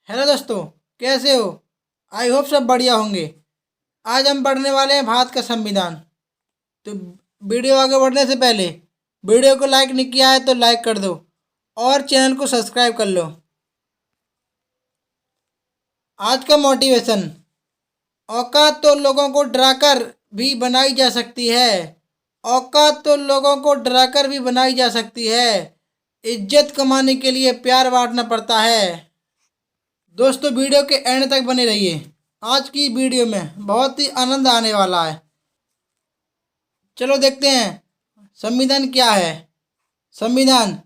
Hello दोस्तों, कैसे हो? आई होप सब बढ़िया होंगे। आज हम पढ़ने वाले हैं भारत का संविधान। तो वीडियो आगे बढ़ने से पहले वीडियो को लाइक नहीं किया है तो लाइक कर दो और चैनल को सब्सक्राइब कर लो। आज का मोटिवेशन। औकात तो लोगों को डराकर भी बनाई जा सकती है। औकात तो लोगों को डराकर भी बनाई जा सकती है। इज्जत कमाने के लिए प्यार बांटना पड़ता है। दोस्तों, वीडियो के एंड तक बने रहिए। आज की वीडियो में बहुत ही आनंद आने वाला है। चलो देखते हैं संविधान क्या है। संविधान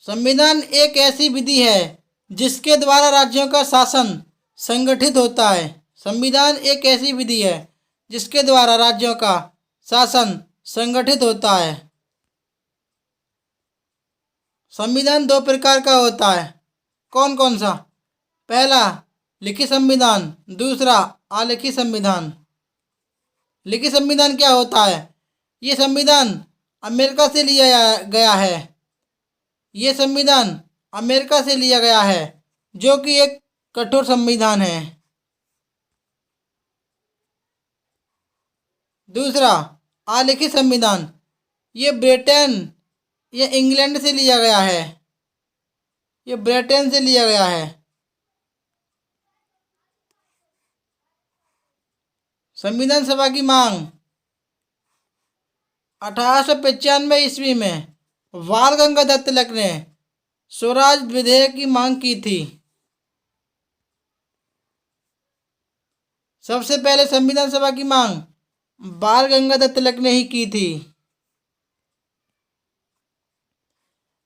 संविधान एक ऐसी विधि है जिसके द्वारा राज्यों का शासन संगठित होता है। संविधान एक ऐसी विधि है जिसके द्वारा राज्यों का शासन संगठित होता है। संविधान दो प्रकार का होता है। कौन कौन सा? पहला, लिखित संविधान। दूसरा, अलिखित संविधान। लिखित संविधान क्या होता है? ये संविधान अमेरिका से लिया गया है। ये संविधान अमेरिका से लिया गया है, जो कि एक कठोर संविधान है। दूसरा, अलिखित संविधान। ये ब्रिटेन या इंग्लैंड से लिया गया है। ये ब्रिटेन से लिया गया है। संविधान सभा की मांग। 1895 ईस्वी में बाल गंगाधर तिलक ने स्वराज विधेयक की मांग की थी। सबसे पहले संविधान सभा की मांग बाल गंगाधर तिलक ने ही की थी।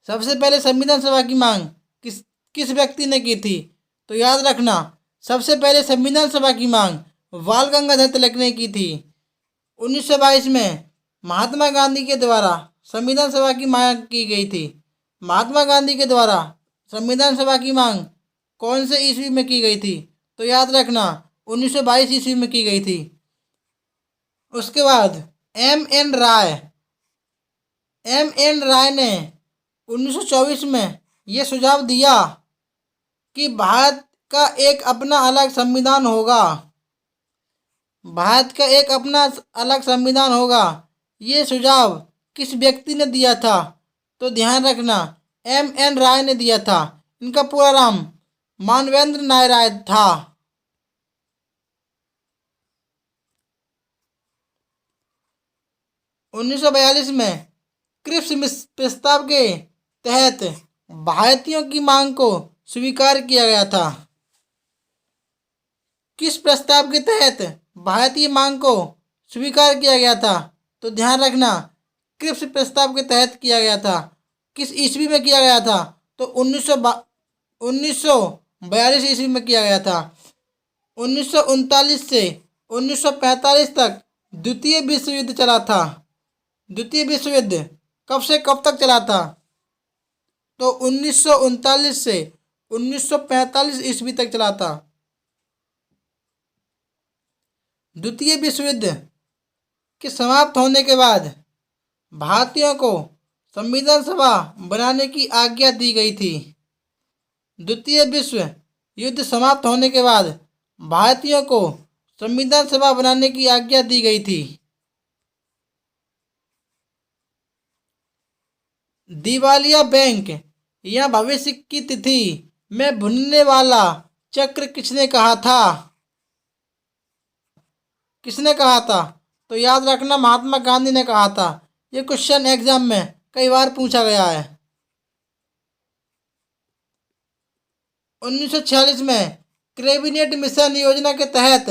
सबसे पहले संविधान सभा की मांग किस किस व्यक्ति ने की थी? तो याद रखना, सबसे पहले संविधान सभा की मांग बाल गंगाधर तिलक ने की थी। 1922 में महात्मा गांधी के द्वारा संविधान सभा की मांग की गई थी। महात्मा गांधी के द्वारा संविधान सभा की मांग कौन से ईस्वी में की गई थी? तो याद रखना, 1922 ईस्वी में की गई थी। उसके बाद एम एन राय ने 1924 में यह सुझाव दिया कि भारत का एक अपना अलग संविधान होगा। भारत का एक अपना अलग संविधान होगा। ये सुझाव किस व्यक्ति ने दिया था? तो ध्यान रखना, एम एन राय ने दिया था। इनका पूरा नाम मानवेंद्र नाय राय था। उन्नीस सौ 42 में क्रिप्स प्रस्ताव के तहत भारतीयों की मांग को स्वीकार किया गया था। किस प्रस्ताव के तहत भारतीय मांग को स्वीकार किया गया था? तो ध्यान रखना, क्रिप्स प्रस्ताव के तहत किया गया था। किस ईस्वी में किया गया था? तो 1942 ईस्वी में किया गया था। 1939 से 1945 तक द्वितीय विश्व युद्ध चला था। द्वितीय विश्व युद्ध कब से कब तक चला था? तो 1939 से 1945 ईस्वी तक चला था। द्वितीय विश्व युद्ध के समाप्त होने के बाद भारतीयों को संविधान सभा बनाने की आज्ञा दी गई थी। द्वितीय विश्व युद्ध समाप्त होने के बाद भारतीयों को संविधान सभा बनाने की आज्ञा दी गई थी। दिवालिया बैंक या भविष्य की तिथि में भुनने वाला चक्र किसने कहा था? किसने कहा था? तो याद रखना, महात्मा गांधी ने कहा था। ये क्वेश्चन एग्जाम में कई बार पूछा गया है। 1946 में कैबिनेट मिशन योजना के तहत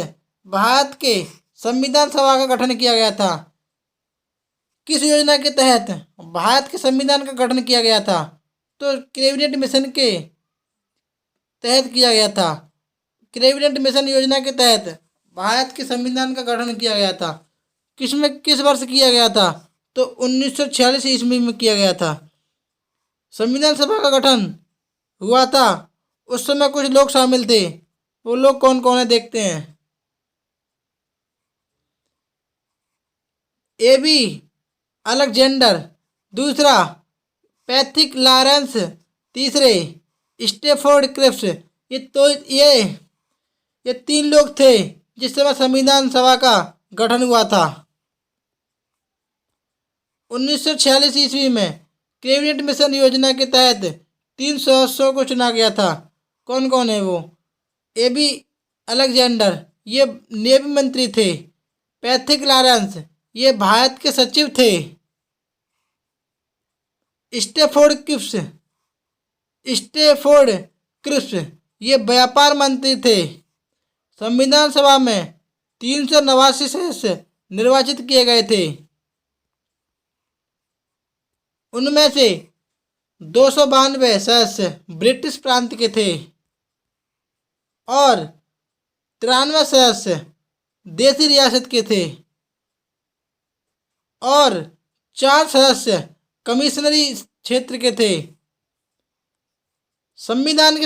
भारत के संविधान सभा का गठन किया गया था। किस योजना के तहत भारत के संविधान का गठन किया गया था? तो कैबिनेट मिशन के तहत किया गया था। कैबिनेट मिशन योजना के तहत भारत के संविधान का गठन किया गया था। किस वर्ष किया गया था? तो 1946 ईस्वी में किया गया था। संविधान सभा का गठन हुआ था। उस समय कुछ लोग शामिल थे। वो लोग कौन कौन है देखते हैं। एबी अलेक्जेंडर, दूसरा पैथिक लॉरेंस, तीसरे स्टेफोर्ड क्रिप्स, ये तीन लोग थे जिस समय संविधान सभा का गठन हुआ था। 1946 ईस्वी में कैबिनेट मिशन योजना के तहत 3 सदस्यों को चुना गया था। कौन कौन है वो? एबी अलेक्जेंडर, ये नेवी मंत्री थे। पैथिक लॉरेंस, ये भारत के सचिव थे। स्टेफोर्ड क्रिप्स, ये व्यापार मंत्री थे। संविधान सभा में 389 सदस्य निर्वाचित किए गए थे। उनमें से 292 सदस्य ब्रिटिश प्रांत के थे और 93 सदस्य देसी रियासत के थे और 4 सदस्य कमिश्नरी क्षेत्र के थे। संविधान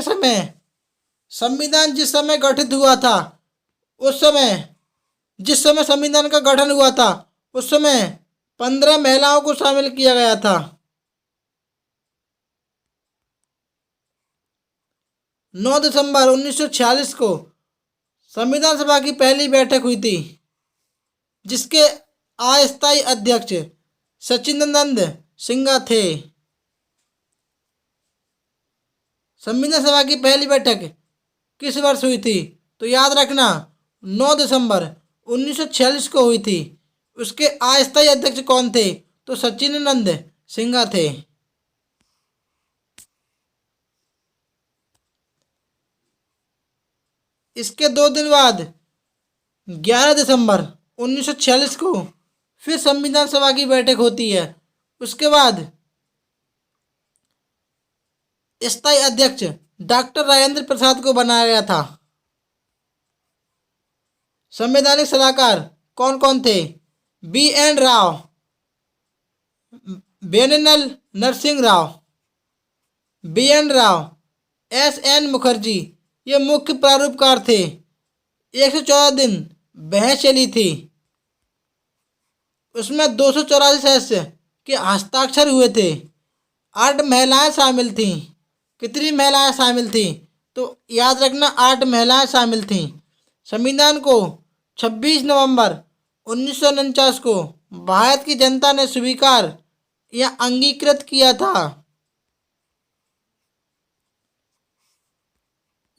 जिस समय गठित हुआ था, जिस समय संविधान का गठन हुआ था उस समय 15 महिलाओं को शामिल किया गया था। 9 दिसंबर 1946 को संविधान सभा की पहली बैठक हुई थी, जिसके अस्थायी अध्यक्ष सच्चिदानंद सिन्हा थे। संविधान सभा की पहली बैठक किस वर्ष हुई थी? तो याद रखना 9 दिसंबर 1946 को हुई थी। उसके अस्थायी अध्यक्ष कौन थे? तो सच्चिदानंद सिन्हा थे। इसके 2 दिन बाद 11 दिसंबर 1946 को फिर संविधान सभा की बैठक होती है। उसके बाद स्थायी अध्यक्ष डॉक्टर राजेंद्र प्रसाद को बनाया गया था। संवैधानिक सलाहकार कौन कौन थे? BN Rao, बेनेनल Narasimha Rao, BN Rao, SN Mukherjee, ये मुख्य प्रारूपकार थे। 114 दिन बहस चली थी। उसमें 284 सदस्य के हस्ताक्षर हुए थे। 8 महिलाएं शामिल थीं। कितनी महिलाएं शामिल थीं? तो याद रखना 8 महिलाएं शामिल थीं। संविधान को 26 नवंबर 1949 को भारत की जनता ने स्वीकार या अंगीकृत किया था।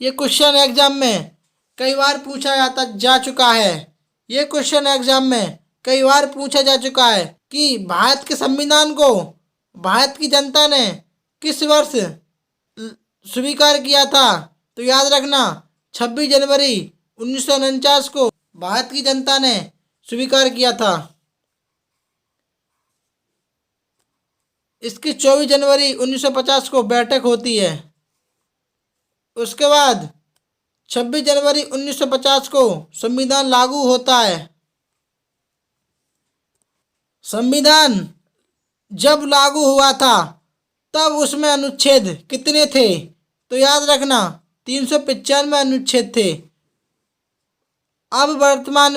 ये क्वेश्चन एग्जाम में कई बार पूछा जा चुका है। ये क्वेश्चन एग्जाम में कई बार पूछा जा चुका है कि भारत के संविधान को भारत की जनता ने किस वर्ष स्वीकार किया था? तो याद रखना 26 जनवरी 1949 को भारत की जनता ने स्वीकार किया था। इसकी 24 जनवरी 1950 को बैठक होती है। उसके बाद 26 जनवरी 1950 को संविधान लागू होता है। संविधान जब लागू हुआ था तब उसमें अनुच्छेद कितने थे? तो याद रखना 395 अनुच्छेद थे। अब वर्तमान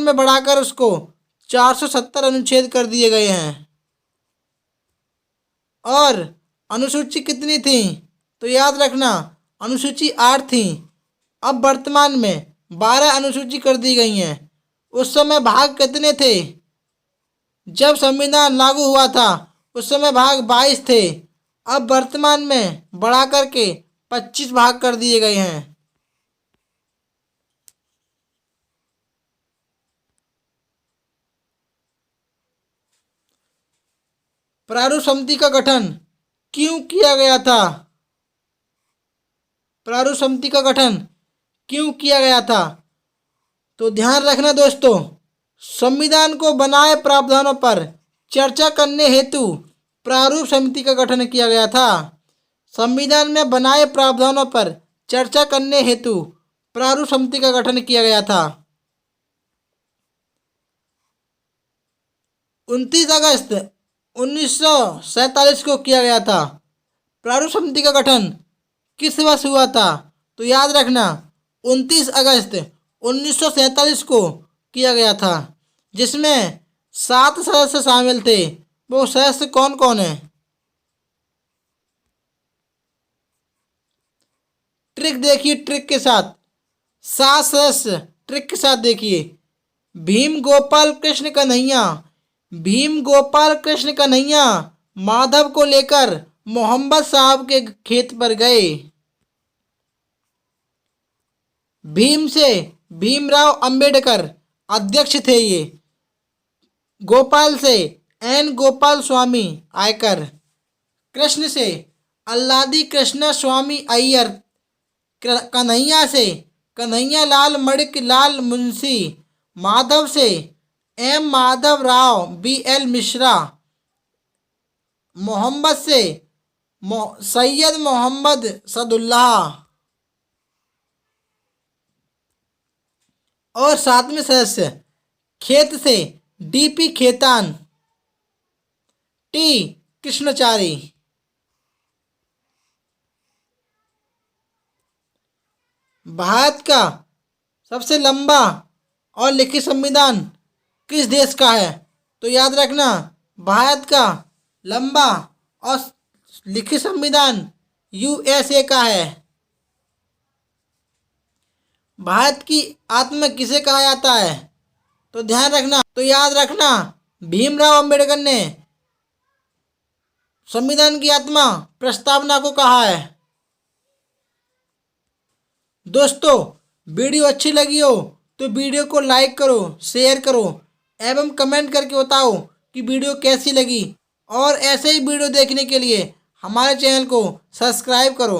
में बढ़ाकर उसको 470 अनुच्छेद कर दिए गए हैं। और अनुसूची कितनी थी? तो याद रखना अनुसूची 8 थी। अब वर्तमान में 12 अनुसूची कर दी गई हैं। उस समय भाग कितने थे? जब संविधान लागू हुआ था उस समय भाग 22 थे। अब वर्तमान में बढ़ा करके 25 भाग कर दिए गए हैं। प्रारूप समिति का गठन क्यों किया गया था? प्रारूप समिति का गठन क्यों किया गया था? तो ध्यान रखना दोस्तों, संविधान को बनाए प्रावधानों पर चर्चा करने हेतु प्रारूप समिति का गठन किया गया था। संविधान में बनाए प्रावधानों पर चर्चा करने हेतु प्रारूप समिति का गठन किया गया था। 29 अगस्त 1947 को किया गया था। प्रारूप समिति का गठन किस वर्ष हुआ था? तो याद रखना 29 अगस्त 1947 को किया गया था, जिसमें 7 सदस्य शामिल थे। वो सदस्य कौन कौन है? ट्रिक देखिए, ट्रिक के साथ, सास रस ट्रिक के साथ देखिए। भीम गोपाल कृष्ण कन्हैया, भीम गोपाल कृष्ण कन्हैया माधव को लेकर मोहम्मद साहब के खेत पर गए। भीम से भीमराव अंबेडकर अध्यक्ष थे ये। गोपाल से एन गोपाल स्वामी आयकर। कृष्ण से अल्लादी कृष्ण स्वामी अय्यर। कन्हैया से कन्हैया लाल मणिक लाल मुंशी। माधव से M Madhav Rao B L Mishra. Mohammed से सैयद मोहम्मद सदुल्लाह। और सातवें सदस्य खेत से डीपी खेतान, टी कृष्णचारी। भारत का सबसे लंबा और लिखित संविधान किस देश का है? तो याद रखना, भारत का लंबा और लिखित संविधान यूएसए का है। भारत की आत्मा किसे कहा जाता है? तो ध्यान रखना, तो याद रखना, भीमराव अंबेडकर ने संविधान की आत्मा प्रस्तावना को कहा है। दोस्तों, वीडियो अच्छी लगी हो तो वीडियो को लाइक करो, शेयर करो एवं कमेंट करके बताओ कि वीडियो कैसी लगी। और ऐसे ही वीडियो देखने के लिए हमारे चैनल को सब्सक्राइब करो।